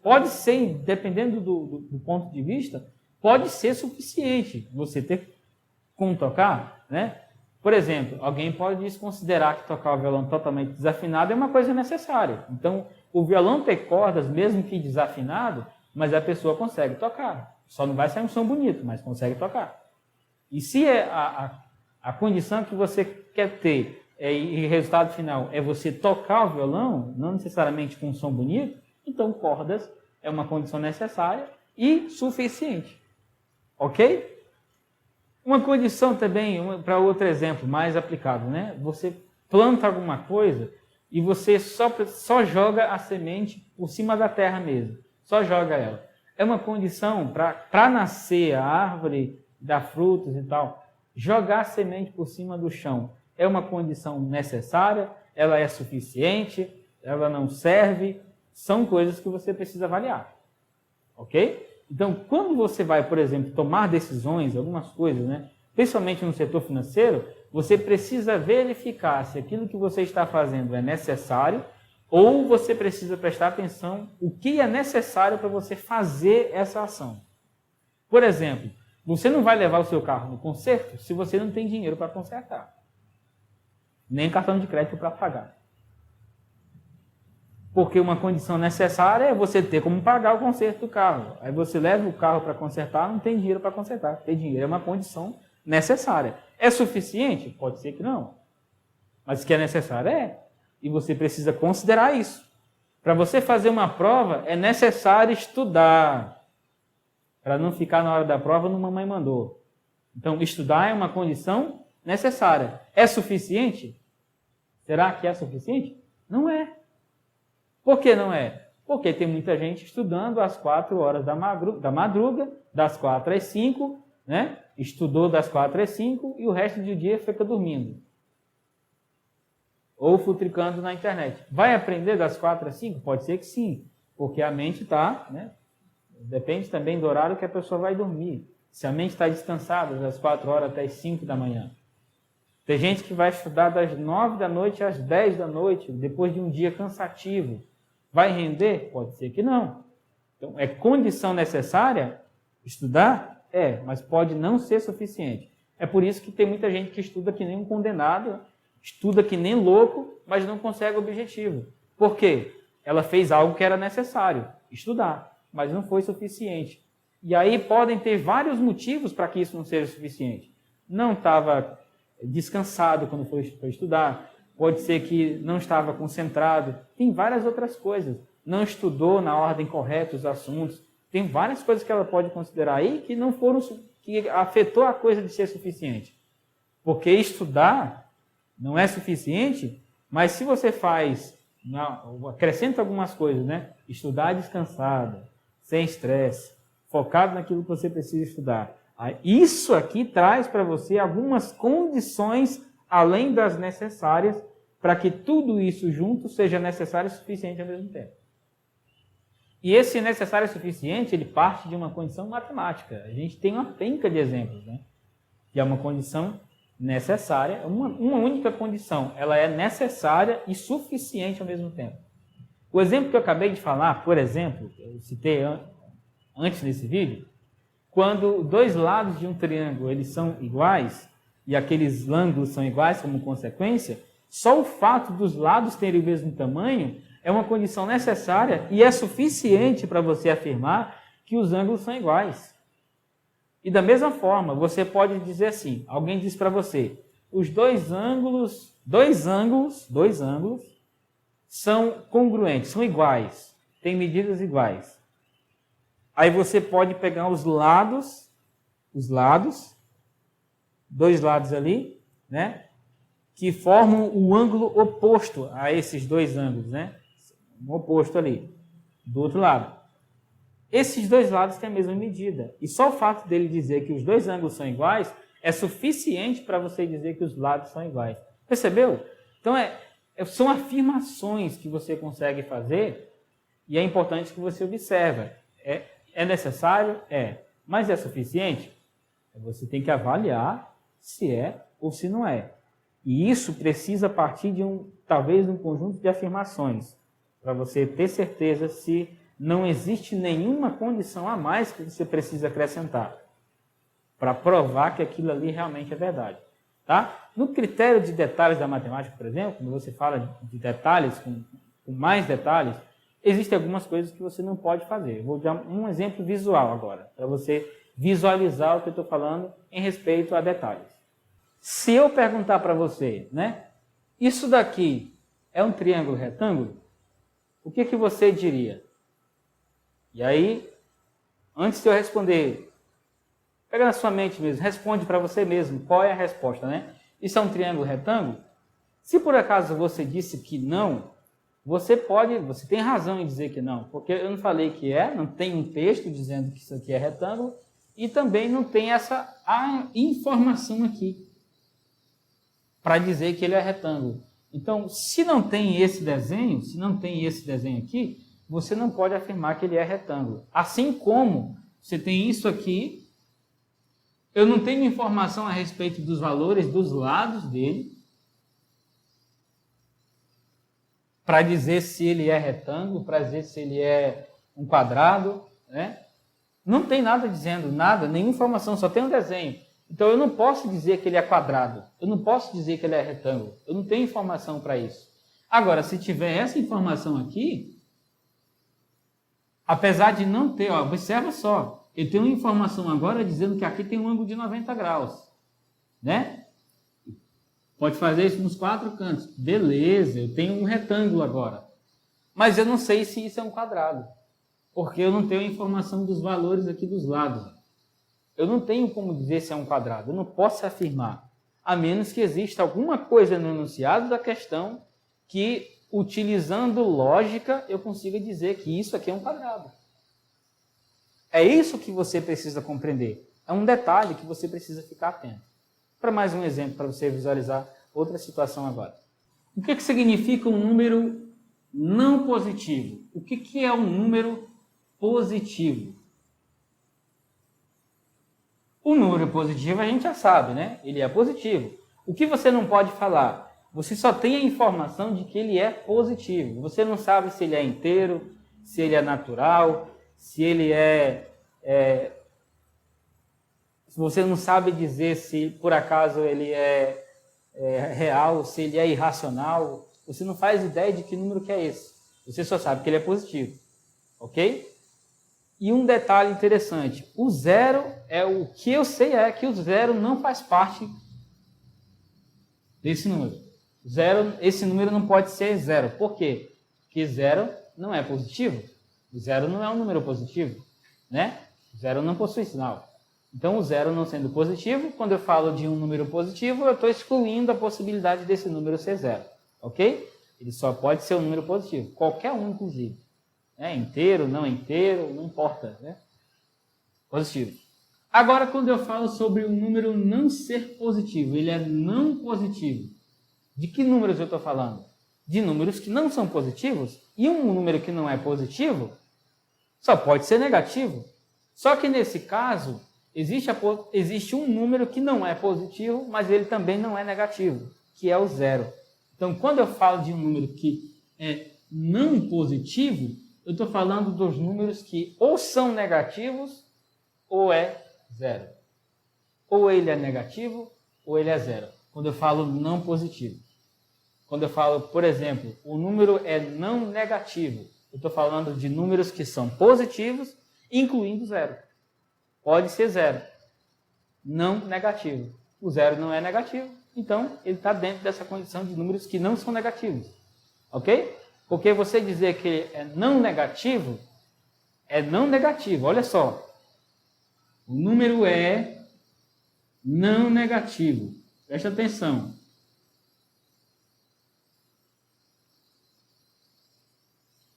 pode ser, dependendo do ponto de vista, pode ser suficiente você ter como tocar, né? Por exemplo, alguém pode desconsiderar que tocar o violão totalmente desafinado é uma coisa necessária. Então, o violão ter cordas, mesmo que desafinado, mas a pessoa consegue tocar. Só não vai sair um som bonito, mas consegue tocar. E se a condição que você quer ter e o resultado final é você tocar o violão, não necessariamente com um som bonito, então cordas é uma condição necessária e suficiente. Ok? Uma condição também, para outro exemplo mais aplicado, né? Você planta alguma coisa e você só joga a semente por cima da terra mesmo. Só joga ela. É uma condição para nascer a árvore, dar frutos e tal. Jogar a semente por cima do chão é uma condição necessária, ela é suficiente, ela não serve, são coisas que você precisa avaliar. Ok? Então, quando você vai, por exemplo, tomar decisões, algumas coisas, né? Principalmente no setor financeiro, você precisa verificar se aquilo que você está fazendo é necessário ou você precisa prestar atenção o que é necessário para você fazer essa ação. Por exemplo, você não vai levar o seu carro no conserto se você não tem dinheiro para consertar. Nem cartão de crédito para pagar. Porque uma condição necessária é você ter como pagar o conserto do carro. Aí você leva o carro para consertar, não tem dinheiro para consertar. Ter dinheiro é uma condição necessária. É suficiente? Pode ser que não. Mas que é necessário é. E você precisa considerar isso. Para você fazer uma prova, é necessário estudar. Para não ficar na hora da prova no mamãe mandou. Então, estudar é uma condição necessária. É suficiente? Será que é suficiente? Não é. Por que não é? Porque tem muita gente estudando às 4 horas da madruga, das 4 às 5, né? Estudou das 4 às 5 e o resto do dia fica dormindo. Ou futricando na internet. Vai aprender das 4 às 5? Pode ser que sim, porque a mente está, né? Depende também do horário que a pessoa vai dormir. Se a mente está descansada das 4 horas até as 5 da manhã. Tem gente que vai estudar das 9 da noite às 10 da noite, depois de um dia cansativo. Vai render? Pode ser que não. Então, é condição necessária estudar? É, mas pode não ser suficiente. É por isso que tem muita gente que estuda que nem um condenado, estuda que nem louco, mas não consegue o objetivo. Por quê? Ela fez algo que era necessário, estudar, mas não foi suficiente. E aí podem ter vários motivos para que isso não seja suficiente. Não estava descansado quando foi estudar, pode ser que não estava concentrado, tem várias outras coisas. Não estudou na ordem correta os assuntos, tem várias coisas que ela pode considerar aí que não foram, que afetou a coisa de ser suficiente. Porque estudar não é suficiente, mas se você faz, acrescenta algumas coisas, né? Estudar descansado, sem estresse, focado naquilo que você precisa estudar. Isso aqui traz para você algumas condições além das necessárias para que tudo isso junto seja necessário e suficiente ao mesmo tempo. E esse necessário e suficiente, ele parte de uma condição matemática. A gente tem uma penca de exemplos, né? Que é uma condição necessária, uma única condição. Ela é necessária e suficiente ao mesmo tempo. O exemplo que eu acabei de falar, por exemplo, eu citei antes desse vídeo, quando dois lados de um triângulo eles são iguais, e aqueles ângulos são iguais como consequência, só o fato dos lados terem o mesmo tamanho é uma condição necessária e é suficiente para você afirmar que os ângulos são iguais. E da mesma forma, você pode dizer assim, alguém diz para você, os dois ângulos são congruentes, são iguais, têm medidas iguais. Aí você pode pegar os lados, dois lados ali, né? Que formam o ângulo oposto a esses dois ângulos, né? O oposto ali, do outro lado. Esses dois lados têm a mesma medida. E só o fato dele dizer que os dois ângulos são iguais é suficiente para você dizer que os lados são iguais. Percebeu? Então, são afirmações que você consegue fazer e é importante que você observe. É necessário? É. Mas é suficiente? Você tem que avaliar se é ou se não é. E isso precisa partir de talvez um conjunto de afirmações, para você ter certeza se não existe nenhuma condição a mais que você precisa acrescentar, para provar que aquilo ali realmente é verdade. Tá? No critério de detalhes da matemática, por exemplo, quando você fala de detalhes, com mais detalhes, existem algumas coisas que você não pode fazer. Eu vou dar um exemplo visual agora, para você visualizar o que eu estou falando em respeito a detalhes. Se eu perguntar para você, né, isso daqui é um triângulo retângulo, o que você diria? E aí, antes de eu responder, pega na sua mente mesmo, responde para você mesmo qual é a resposta, né? Isso é um triângulo retângulo? Se por acaso você disse que não, você tem razão em dizer que não, porque eu não falei que não tem um texto dizendo que isso aqui é retângulo e também não tem a informação aqui para dizer que ele é retângulo. Então, se não tem esse desenho, aqui, você não pode afirmar que ele é retângulo. Assim como você tem isso aqui, eu não tenho informação a respeito dos valores dos lados dele para dizer se ele é retângulo, para dizer se ele é um quadrado, né? Não tem nada dizendo nada, nenhuma informação, só tem um desenho. Então eu não posso dizer que ele é quadrado, eu não posso dizer que ele é retângulo, eu não tenho informação para isso. Agora, se tiver essa informação aqui, apesar de não ter, observa só, eu tenho uma informação agora dizendo que aqui tem um ângulo de 90 graus, né? Pode fazer isso nos 4 cantos. Beleza, eu tenho um retângulo agora. Mas eu não sei se isso é um quadrado, porque eu não tenho informação dos valores aqui dos lados. Eu não tenho como dizer se é um quadrado, eu não posso afirmar, a menos que exista alguma coisa no enunciado da questão que, utilizando lógica, eu consiga dizer que isso aqui é um quadrado. É isso que você precisa compreender. É um detalhe que você precisa ficar atento. Para mais um exemplo, para você visualizar outra situação agora. O que significa um número não positivo? O que é um número positivo? O número positivo a gente já sabe, né? Ele é positivo. O que você não pode falar? Você só tem a informação de que ele é positivo. Você não sabe se ele é inteiro, se ele é natural, se ele você não sabe dizer se por acaso ele é real, se ele é irracional. Você não faz ideia de que número que é esse. Você só sabe que ele é positivo. Ok? E um detalhe interessante, o zero o que eu sei é que o zero não faz parte desse número. Esse número não pode ser zero. Por quê? Porque zero não é positivo. O zero não é um número positivo, né? O zero não possui sinal. Então, o zero não sendo positivo, quando eu falo de um número positivo, eu estou excluindo a possibilidade desse número ser zero. Ok? Ele só pode ser um número positivo. Qualquer um, inclusive. Inteiro, não importa, né? Positivo. Agora, quando eu falo sobre o número não ser positivo, ele é não positivo. De que números eu estou falando? De números que não são positivos, e um número que não é positivo só pode ser negativo. Só que nesse caso, existe um número que não é positivo, mas ele também não é negativo, que é o zero. Então, quando eu falo de um número que é não positivo, eu estou falando dos números que ou são negativos ou é zero. Ou ele é negativo ou ele é zero. Quando eu falo não positivo. Quando eu falo, por exemplo, o número é não negativo, eu estou falando de números que são positivos, incluindo zero. Pode ser zero. Não negativo. O zero não é negativo, então ele está dentro dessa condição de números que não são negativos. Ok? Porque você dizer que é não negativo, olha só. O número é não negativo. Preste atenção.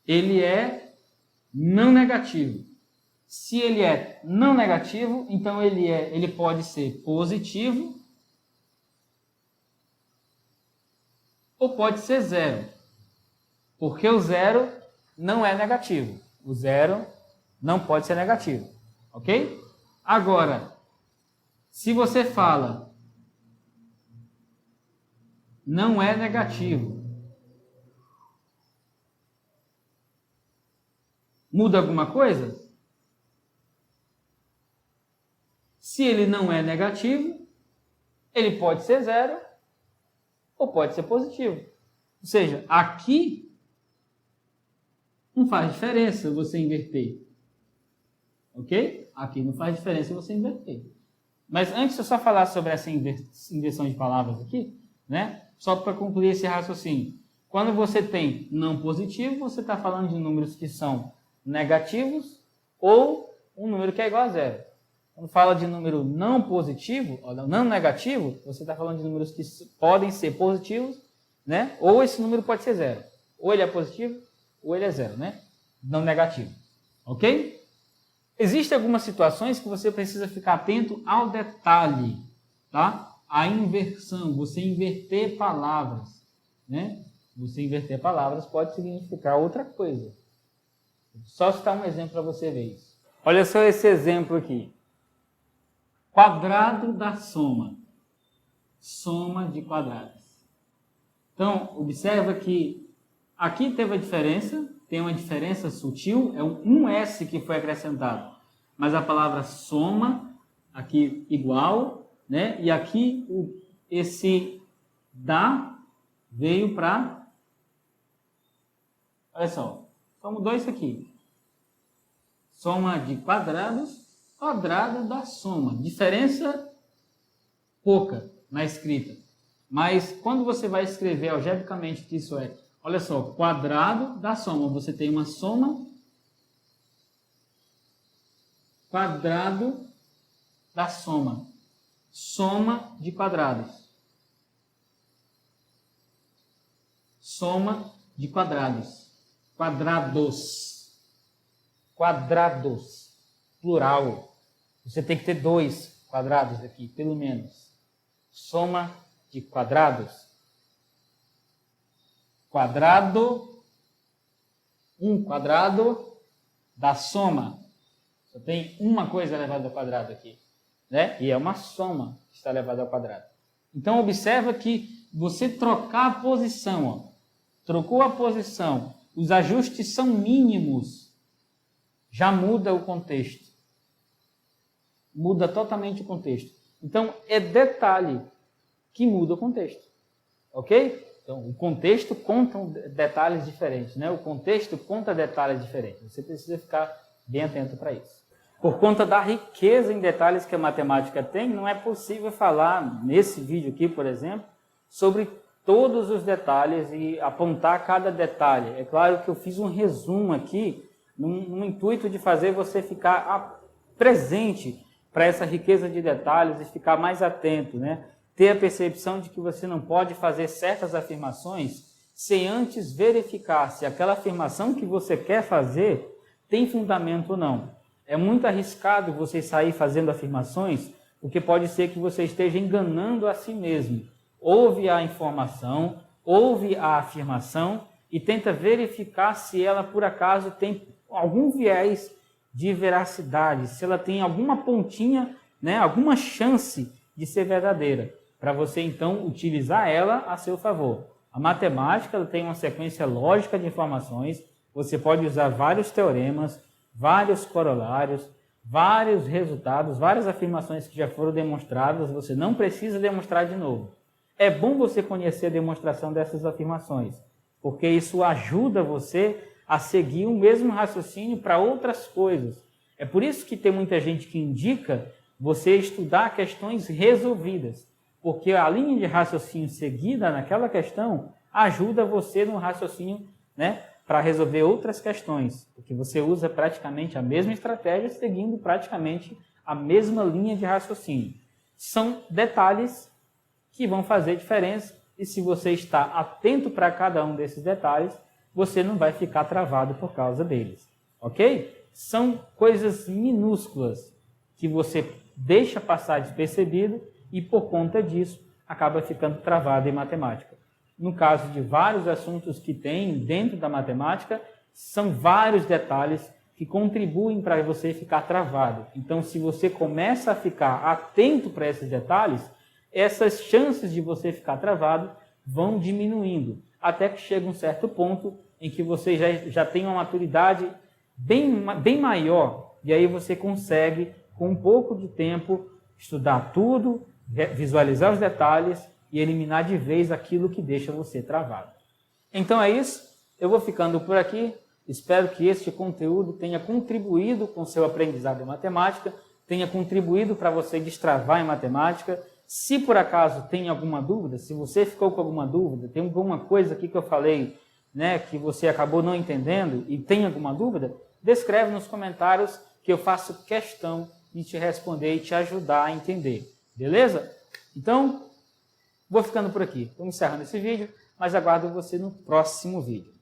Ele é não negativo. Se ele é não negativo, então ele pode ser positivo ou pode ser zero. Porque o zero não é negativo. O zero não pode ser negativo. Ok? Agora, se você fala não é negativo, muda alguma coisa? Se ele não é negativo, ele pode ser 0 ou pode ser positivo. Ou seja, aqui não faz diferença você inverter. Ok? Aqui não faz diferença você inverter. Mas antes de eu só falar sobre essa inversão de palavras aqui, né? Só para concluir esse raciocínio. Quando você tem não positivo, você está falando de números que são negativos ou um número que é igual a 0. Quando fala de número não positivo, ou não negativo, você está falando de números que podem ser positivos, né? Ou esse número pode ser 0. Ou ele é positivo, ou ele é 0, né? Não negativo. Ok? Existem algumas situações que você precisa ficar atento ao detalhe, tá? A inversão, você inverter palavras, né? Você inverter palavras pode significar outra coisa. Só citar um exemplo para você ver isso. Olha só esse exemplo aqui. Quadrado da soma. Soma de quadrados. Então, observa que aqui teve a diferença, tem uma diferença sutil, é um S que foi acrescentado. Mas a palavra soma, aqui igual, né? E aqui esse da veio para... Olha só, só mudou isso aqui. Soma de quadrados, quadrado da soma. Diferença pouca na escrita. Mas quando você vai escrever algebricamente que isso é, olha só, quadrado da soma. Você tem uma soma, quadrado da soma. Soma de quadrados. Soma de quadrados. Quadrados. Quadrados. Plural. Você tem que ter 2 quadrados aqui, pelo menos. Soma de quadrados. Quadrado. Um quadrado da soma. Só tem uma coisa elevada ao quadrado aqui, né? E é uma soma que está elevada ao quadrado. Então, observa que você trocar a posição, ó. Trocou a posição, os ajustes são mínimos, já muda o contexto. Muda totalmente o contexto. Então, é detalhe que muda o contexto. Ok? Então, o contexto conta detalhes diferentes, né? O contexto conta detalhes diferentes. Você precisa ficar bem atento para isso. Por conta da riqueza em detalhes que a matemática tem, não é possível falar, nesse vídeo aqui, por exemplo, sobre todos os detalhes e apontar cada detalhe. É claro que eu fiz um resumo aqui, no intuito de fazer você ficar presente para essa riqueza de detalhes e ficar mais atento, né? Ter a percepção de que você não pode fazer certas afirmações sem antes verificar se aquela afirmação que você quer fazer tem fundamento ou não. É muito arriscado você sair fazendo afirmações, porque pode ser que você esteja enganando a si mesmo. Ouve a informação, ouve a afirmação e tenta verificar se ela, por acaso, tem algum viés de veracidade, se ela tem alguma pontinha, né, alguma chance de ser verdadeira, para você, então, utilizar ela a seu favor. A matemática ela tem uma sequência lógica de informações, você pode usar vários teoremas, vários corolários, vários resultados, várias afirmações que já foram demonstradas, você não precisa demonstrar de novo. É bom você conhecer a demonstração dessas afirmações, porque isso ajuda você a seguir o mesmo raciocínio para outras coisas. É por isso que tem muita gente que indica você estudar questões resolvidas, porque a linha de raciocínio seguida naquela questão ajuda você no raciocínio, né, para resolver outras questões, porque você usa praticamente a mesma estratégia seguindo praticamente a mesma linha de raciocínio. São detalhes que vão fazer diferença e se você está atento para cada um desses detalhes, você não vai ficar travado por causa deles, ok? São coisas minúsculas que você deixa passar despercebido e por conta disso acaba ficando travado em matemática. No caso de vários assuntos que tem dentro da matemática, são vários detalhes que contribuem para você ficar travado. Então, se você começa a ficar atento para esses detalhes, essas chances de você ficar travado vão diminuindo, até que chega um certo ponto em que você já tem uma maturidade bem maior, e aí você consegue, com um pouco de tempo, estudar tudo visualizar os detalhes e eliminar de vez aquilo que deixa você travado. Então é isso, eu vou ficando por aqui. Espero que este conteúdo tenha contribuído com o seu aprendizado em matemática, tenha contribuído para você destravar em matemática. Se por acaso tem alguma dúvida, se você ficou com alguma dúvida, tem alguma coisa aqui que eu falei, né, que você acabou não entendendo e tem alguma dúvida, descreve nos comentários que eu faço questão de te responder e te ajudar a entender. Beleza? Então, vou ficando por aqui. Estou encerrando esse vídeo, mas aguardo você no próximo vídeo.